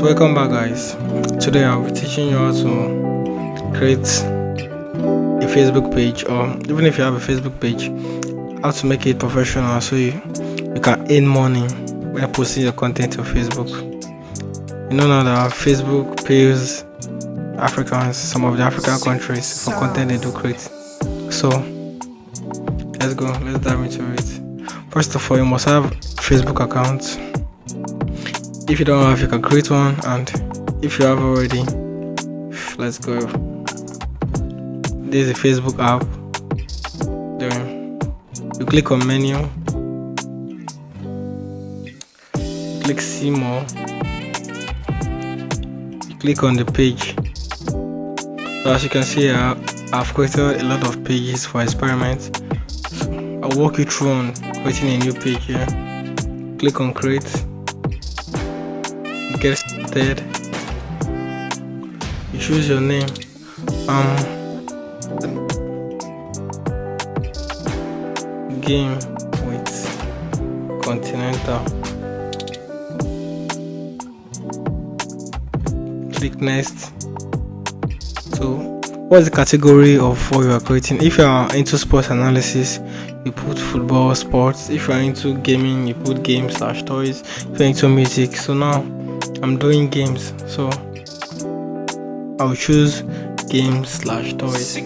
So welcome back, guys. Today I'll be teaching you how to create a Facebook page, or even if you have a Facebook page, how to make it professional so you can earn money when posting your content to Facebook. You know now that Facebook pays Africans, some of the African countries, for content they do create. So let's dive into it. First of all, you must have Facebook account. If you don't have, you can create one, and if you have already, let's go. There's a Facebook app. Then you click on menu, click see more, you click on the page. So as you can see, I've created a lot of pages for experiments. So I'll walk you through on creating a new page here. Click on create. Get started. You choose your name. Game with Continental. Click next. So, what's the category of what you are creating? If you are into sports analysis, you put football, sports. If you are into gaming, you put games/toys. If you're into music, so now I'm doing games, so I'll choose games/toys.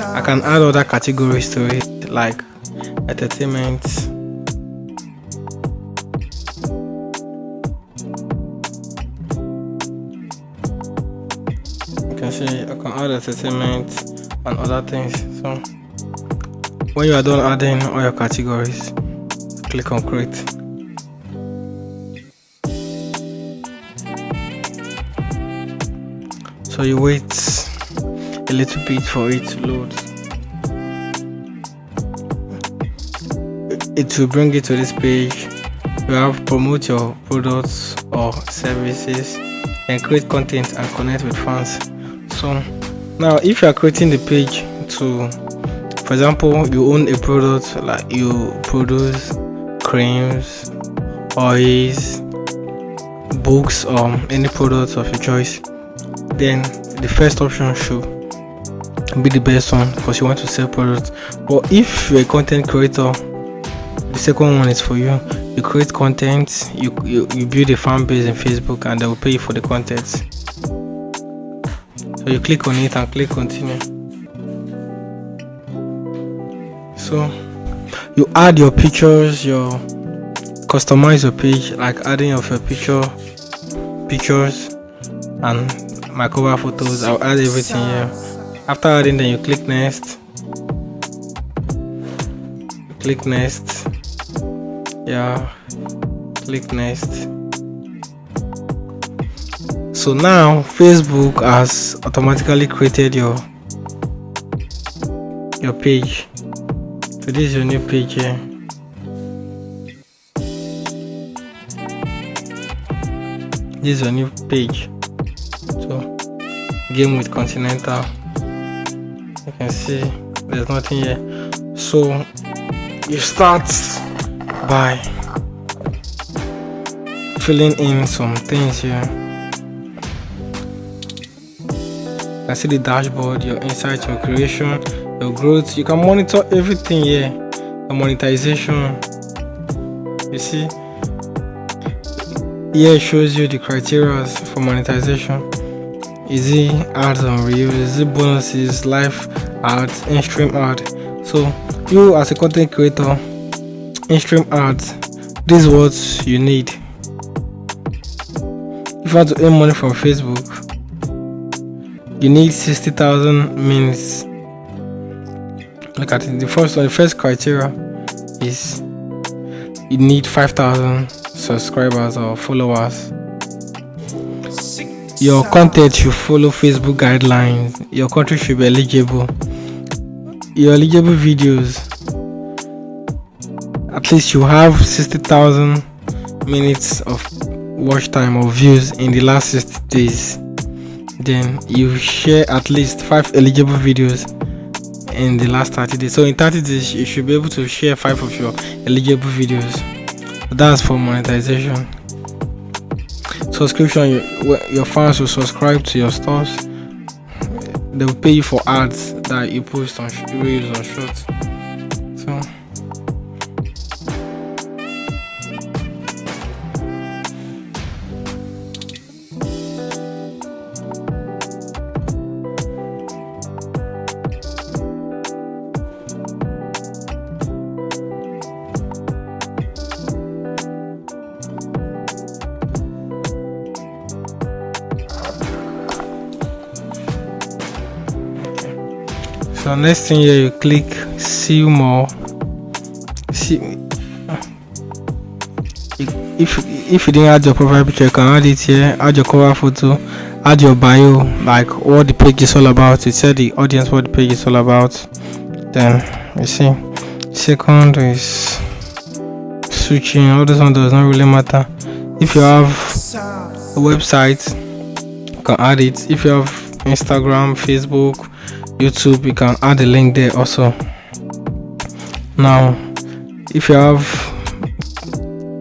I can add other categories to it, like entertainment. You can see I can add entertainment and other things. So when you are done adding all your categories, click on create. So you wait a little bit for it to load. It will bring you to this page. You have promote your products or services and create content and connect with fans. So now if you are creating the page to, for example, you own a product, like you produce creams, oils, books, or any products of your choice, then the first option should be the best one because you want to sell products. But if you're a content creator, the second one is for you. You create content, you build a fan base in Facebook, and they will pay you for the content. So you click on it and click continue. So you add your pictures, customize your page, like adding of your pictures and my cover photos. I'll add everything here. After adding, then you click next. Click next. Click next. So now Facebook has automatically created your page. So this is your new page here. This is your new page. So game with Continental. You can see there's nothing here. So you start by filling in some things here. You can see the dashboard, your insights, your creation, your growth. You can monitor everything here. Your monetization. You see here it shows you the criteria for monetization. Is it ads on reels? Is it bonuses, live ads, in-stream ad? So you as a content creator, in-stream ads, this is what you need. If you want to earn money from Facebook, you need 60,000 minutes. Look at it. The first criteria is you need 5,000 subscribers or followers. Your content should follow Facebook guidelines. Your country should be eligible. Your eligible videos, at least you have 60,000 minutes of watch time or views in the last 60 days. Then you share at least 5 eligible videos in the last 30 days. So in 30 days, you should be able to share 5 of your eligible videos. That's for monetization. subscription, your fans will subscribe to your stores. They'll pay you for ads that you post on reels or shorts. So So next thing here, you click see more. See, if you didn't add your profile picture, you can add it here. Add your cover photo, add your bio, like what the page is all about. You tell the audience what the page is all about. Then you see, second is switching. All this one does not really matter. If you have a website, you can add it. If you have Instagram, Facebook, YouTube, you can add a link there also. Now if you have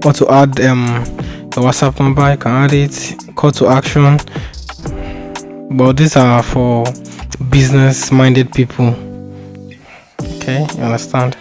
want to add the WhatsApp number, you can add it. Call to action, but these are for business minded people. Okay, you understand?